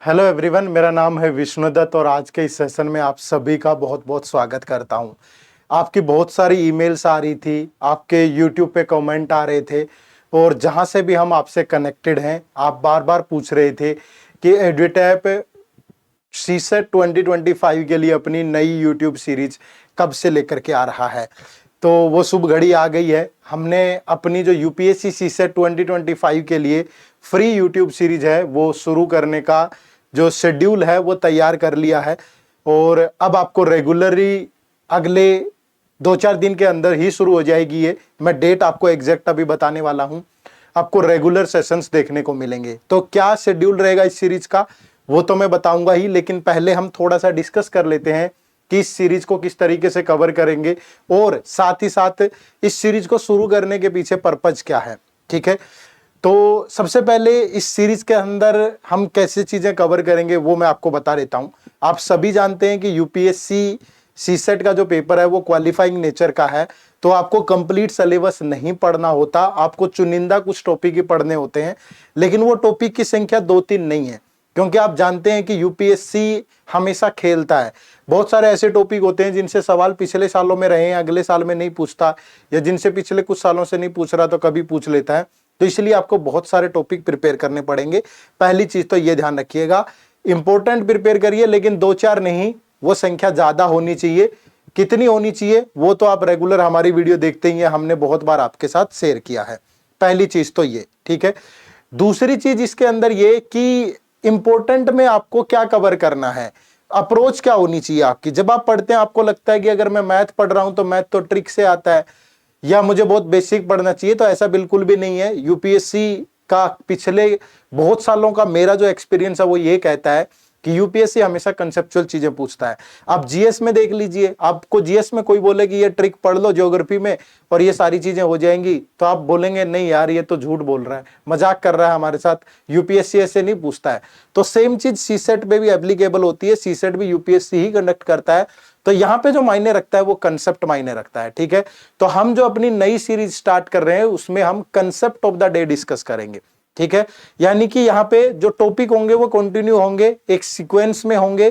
Hello everyone, मेरा नाम है विष्णुदत्त और आज के इस सेशन में आप सभी का बहुत बहुत स्वागत करता हूं। आपकी बहुत सारी ईमेल्स आ रही थी, आपके यूट्यूब पे कमेंट आ रहे थे और जहां से भी हम आपसे कनेक्टेड हैं, आप बार बार पूछ रहे थे कि एडुटैप सीसेट 2025 के लिए अपनी नई यूट्यूब सीरीज कब से लेकर के आ रहा है। तो वो शुभ घड़ी आ गई है। हमने अपनी जो यूपीएससी सीसेट 2025 के लिए फ्री यूट्यूब सीरीज है वो शुरू करने का जो शेड्यूल है वो तैयार कर लिया है और अब आपको रेगुलरली अगले 2-4 दिन के अंदर ही शुरू हो जाएगी। ये मैं डेट आपको एग्जैक्ट अभी बताने वाला हूं। आपको रेगुलर सेशंस देखने को मिलेंगे। तो क्या शेड्यूल रहेगा इस सीरीज का वो तो मैं बताऊंगा ही, लेकिन पहले हम थोड़ा सा डिस्कस कर लेते हैं कि इस सीरीज को किस तरीके से कवर करेंगे और साथ ही साथ इस सीरीज को शुरू करने के पीछे पर्पज क्या है। ठीक है, तो सबसे पहले इस सीरीज के अंदर हम कैसे चीजें कवर करेंगे वो मैं आपको बता देता हूं। आप सभी जानते हैं कि यूपीएससी सीसेट का जो पेपर है वो क्वालिफाइंग नेचर का है, तो आपको कंप्लीट सिलेबस नहीं पढ़ना होता, आपको चुनिंदा कुछ टॉपिक ही पढ़ने होते हैं। लेकिन वो टॉपिक की संख्या 2-3 नहीं है, क्योंकि आप जानते हैं कि यूपीएससी हमेशा खेलता है। बहुत सारे ऐसे टॉपिक होते हैं जिनसे सवाल पिछले सालों में रहे हैं, अगले साल में नहीं पूछता, या जिनसे पिछले कुछ सालों से नहीं पूछ रहा तो कभी पूछ लेता है। तो इसलिए आपको बहुत सारे टॉपिक प्रिपेयर करने पड़ेंगे। पहली चीज तो ये ध्यान रखिएगा, इंपॉर्टेंट प्रिपेयर करिए, लेकिन 2-4 नहीं, वो संख्या ज्यादा होनी चाहिए। कितनी होनी चाहिए वो तो आप रेगुलर हमारी वीडियो देखते ही हैं, हमने बहुत बार आपके साथ शेयर किया है। पहली चीज तो ये, ठीक है। दूसरी चीज इसके अंदर ये कि इंपॉर्टेंट में आपको क्या कवर करना है, अप्रोच क्या होनी चाहिए आपकी। जब आप पढ़ते हैं आपको लगता है कि अगर मैं मैथ पढ़ रहा हूं तो मैथ तो ट्रिक से आता है या मुझे बहुत बेसिक पढ़ना चाहिए, तो ऐसा बिल्कुल भी नहीं है। यूपीएससी का पिछले बहुत सालों का मेरा जो एक्सपीरियंस है वो ये कहता है कि यूपीएससी हमेशा कंसेप्चुअल चीजें पूछता है। आप जीएस में देख लीजिए, आपको जीएस में कोई बोले कि ये ट्रिक पढ़ लो ज्योग्राफी में और ये सारी चीजें हो जाएंगी, तो आप बोलेंगे नहीं यार ये तो झूठ बोल रहा है, मजाक कर रहा है हमारे साथ, यूपीएससी ऐसे नहीं पूछता है। तो सेम चीज सीसेट में भी एप्लीकेबल होती है, सीसेट भी यूपीएससी ही कंडक्ट करता है। तो यहां पे जो मायने रखता है वो कंसेप्ट मायने रखता है। ठीक है, तो हम जो अपनी नई सीरीज स्टार्ट कर रहे हैं उसमें हम concept of the day discuss करेंगे। ठीक है, यानी कि यहाँ पे जो टॉपिक होंगे वो कंटिन्यू होंगे, एक सीक्वेंस में होंगे,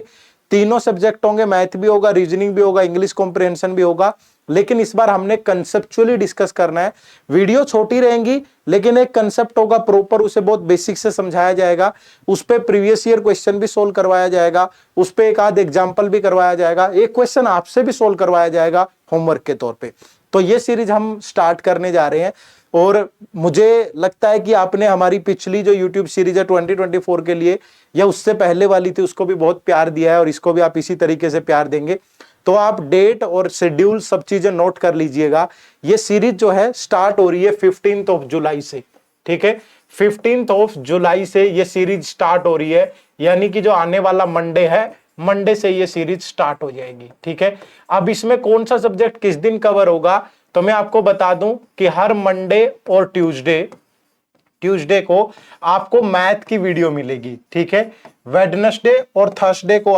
तीनों सब्जेक्ट होंगे, मैथ भी होगा, रीजनिंग भी होगा, इंग्लिश कॉम्प्रिहेंशन भी होगा। लेकिन इस बार हमने कंसेप्चुअली डिस्कस करना है। वीडियो छोटी रहेंगी लेकिन एक कंसेप्ट होगा प्रॉपर, उसे बहुत बेसिक से समझाया जाएगा, उस पे प्रीवियस ईयर क्वेश्चन भी सोल्व करवाया जाएगा, उस पे एक आध एग्जांपल भी करवाया जाएगा, एक क्वेश्चन आपसे भी सोल्व करवाया जाएगा होमवर्क के तौर पे। तो ये सीरीज हम स्टार्ट करने जा रहे हैं और मुझे लगता है कि आपने हमारी पिछली जो यूट्यूब सीरीज है 2024 के लिए या उससे पहले वाली थी उसको भी बहुत प्यार दिया है और इसको भी आप इसी तरीके से प्यार देंगे। तो आप डेट और शेड्यूल सब चीजें नोट कर लीजिएगा। ये सीरीज जो है स्टार्ट हो रही है 15 जुलाई से। ठीक है, 15 जुलाई से ये सीरीज स्टार्ट हो रही है, यानी कि जो आने वाला मंडे है, मंडे से ये सीरीज स्टार्ट हो जाएगी। ठीक है, अब इसमें कौन सा सब्जेक्ट किस दिन कवर होगा तो मैं आपको बता दूं कि हर मंडे और ट्यूसडे को आपको मैथ की वीडियो मिलेगी। ठीक है, वेडनेसडे और थर्सडे को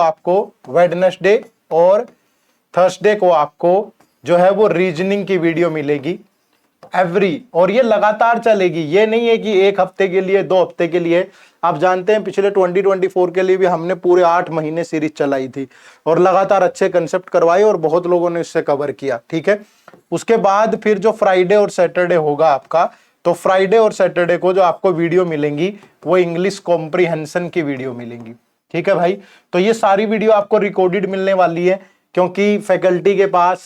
आपको जो है वो रीजनिंग की वीडियो मिलेगी एवरी, और ये लगातार चलेगी। ये नहीं है कि एक हफ्ते के लिए 2 हफ्ते के लिए। आप जानते हैं पिछले 2024 के लिए भी हमने पूरे 8 महीने सीरीज चलाई थी और लगातार अच्छे कंसेप्ट करवाए और बहुत लोगों ने इससे कवर किया। ठीक है, उसके बाद फिर जो फ्राइडे और सैटरडे होगा आपका, तो फ्राइडे और सैटरडे को जो आपको वीडियो मिलेंगी वो इंग्लिश कॉम्प्रिहेंशन की वीडियो मिलेंगी। ठीक है भाई, तो ये सारी वीडियो आपको रिकॉर्डेड मिलने वाली है, क्योंकि फैकल्टी के पास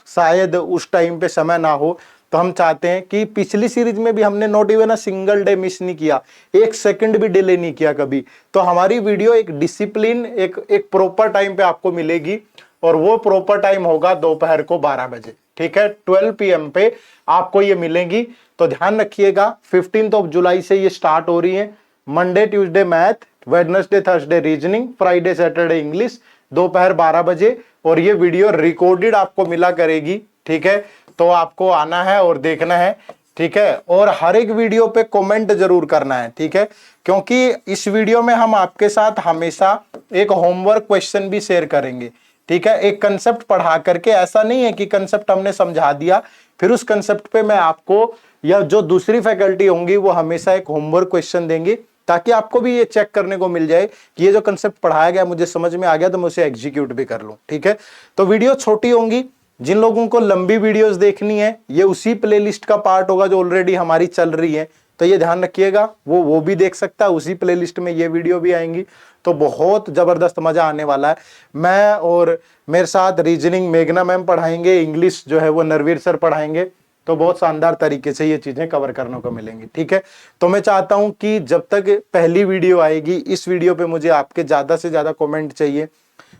शायद उस टाइम पे समय ना हो। तो हम चाहते हैं कि पिछली सीरीज में भी हमने not even a single day miss नहीं किया, 1 सेकंड भी डिले नहीं किया कभी। तो हमारी वीडियो एक डिसिप्लिन, एक प्रॉपर टाइम पे आपको मिलेगी और वो प्रॉपर टाइम होगा दोपहर को 12 बजे। ठीक है, 12 PM पे आपको ये मिलेंगी। तो ध्यान रखिएगा 15 जुलाई से ये स्टार्ट हो रही है। Monday Tuesday math, Wednesday Thursday reasoning, Friday Saturday English, दोपहर 12 बजे, और ये वीडियो रिकॉर्डेड आपको मिला करेगी। ठीक है, तो आपको आना है और देखना है। ठीक है, और हर एक वीडियो पे कमेंट जरूर करना है। ठीक है, क्योंकि इस वीडियो में हम आपके साथ हमेशा एक होमवर्क क्वेश्चन भी शेयर करेंगे। ठीक है, एक कंसेप्ट पढ़ा करके, ऐसा नहीं है कि कंसेप्ट हमने समझा दिया फिर उस कंसेप्ट पे मैं आपको या जो दूसरी फैकल्टी होंगी वो हमेशा एक होमवर्क क्वेश्चन देंगी ताकि आपको भी ये चेक करने को मिल जाए कि ये जो कंसेप्ट पढ़ाया गया मुझे समझ में आ गया तो मैं उसे एग्जीक्यूट भी कर लूं। ठीक है, तो वीडियो छोटी होंगी। जिन लोगों को लंबी वीडियोस देखनी है ये उसी प्लेलिस्ट का पार्ट होगा जो ऑलरेडी हमारी चल रही है, तो ये ध्यान रखिएगा, वो भी देख सकता है, उसी प्लेलिस्ट में ये वीडियो भी आएंगी। तो बहुत जबरदस्त मजा आने वाला है। मैं और मेरे साथ रीजनिंग मेघना मैम पढ़ाएंगे, इंग्लिश जो है वो नरवीर सर पढ़ाएंगे। तो बहुत शानदार तरीके से ये चीजें कवर करने को मिलेंगी। ठीक है, तो मैं चाहता हूं कि जब तक पहली वीडियो आएगी, इस वीडियो पे मुझे आपके ज्यादा से ज्यादा कमेंट चाहिए।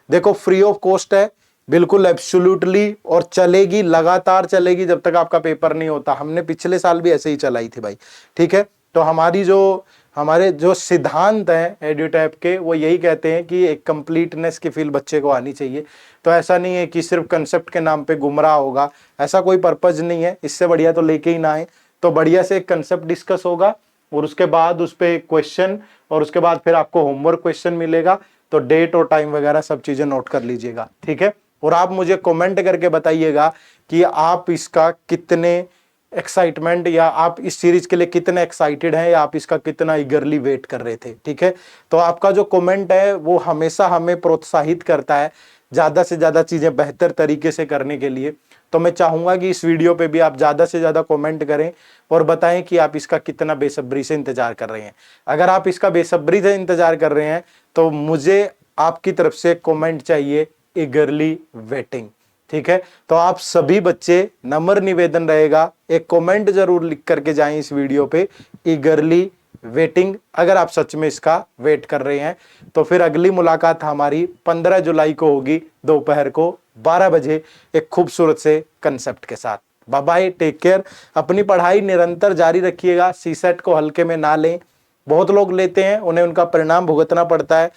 देखो फ्री ऑफ कॉस्ट है, बिल्कुल एब्सोल्युटली, और चलेगी, लगातार चलेगी जब तक आपका पेपर नहीं होता। हमने पिछले साल भी ऐसे ही चलाई थी भाई। ठीक है, तो हमारे जो सिद्धांत हैं एड्यूटैप के वो यही कहते हैं कि एक कंप्लीटनेस की फील बच्चे को आनी चाहिए। तो ऐसा नहीं है कि सिर्फ कंसेप्ट के नाम पे गुमराह होगा, ऐसा कोई पर्पज नहीं है। इससे बढ़िया तो लेके ही ना आए। तो बढ़िया से एक कंसेप्ट डिस्कस होगा और उसके बाद उस पर क्वेश्चन, और उसके बाद फिर आपको होमवर्क क्वेश्चन मिलेगा। तो डेट और टाइम वगैरह सब चीजें नोट कर लीजिएगा। ठीक है, और आप मुझे कमेंट करके बताइएगा कि आप इसका कितने एक्साइटमेंट, या आप इस सीरीज के लिए कितने एक्साइटेड हैं, या आप इसका कितना ईगरली वेट कर रहे थे। ठीक है, तो आपका जो कमेंट है वो हमेशा हमें प्रोत्साहित करता है ज्यादा से ज्यादा चीजें बेहतर तरीके से करने के लिए। तो मैं चाहूंगा कि इस वीडियो पे भी आप ज्यादा से ज्यादा कमेंट करें और बताएं कि आप इसका कितना बेसब्री से इंतजार कर रहे हैं। अगर आप इसका बेसब्री से इंतजार कर रहे हैं तो मुझे आपकी तरफ से कमेंट चाहिए, ईगरली वेटिंग। ठीक है, तो आप सभी बच्चे, नम्र निवेदन रहेगा, एक कमेंट जरूर लिख करके जाएं इस वीडियो पे, ईगरली वेटिंग, अगर आप सच में इसका वेट कर रहे हैं। तो फिर अगली मुलाकात हमारी 15 जुलाई को होगी, दोपहर को 12 बजे, एक खूबसूरत से कंसेप्ट के साथ। Bye bye, take care. अपनी पढ़ाई निरंतर जारी रखिएगा, सीसेट को हल्के में ना लें। बहुत लोग लेते हैं, उन्हें उनका परिणाम भुगतना पड़ता है।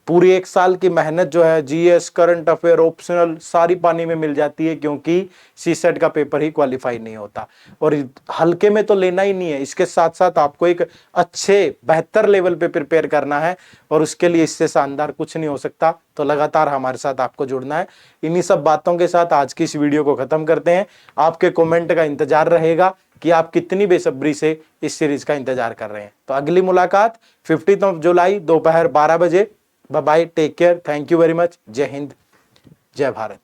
पूरी एक साल की मेहनत जो है, जीएस, करंट अफेयर, ऑप्शनल, सारी पानी में मिल जाती है, क्योंकि सीसेट का पेपर ही क्वालिफाई नहीं होता। और हल्के में तो लेना ही नहीं है, इसके साथ साथ आपको एक अच्छे बेहतर लेवल पे प्रिपेयर करना है, और उसके लिए इससे शानदार कुछ नहीं हो सकता। तो लगातार हमारे साथ आपको जुड़ना है। इन्हीं सब बातों के साथ आज की इस वीडियो को खत्म करते हैं। आपके कमेंट का इंतजार रहेगा कि आप कितनी बेसब्री से इस सीरीज का इंतजार कर रहे हैं। तो अगली मुलाकात 15 जुलाई दोपहर 12 बजे। Bye bye, take care, thank you very much. जय हिंद, जय भारत।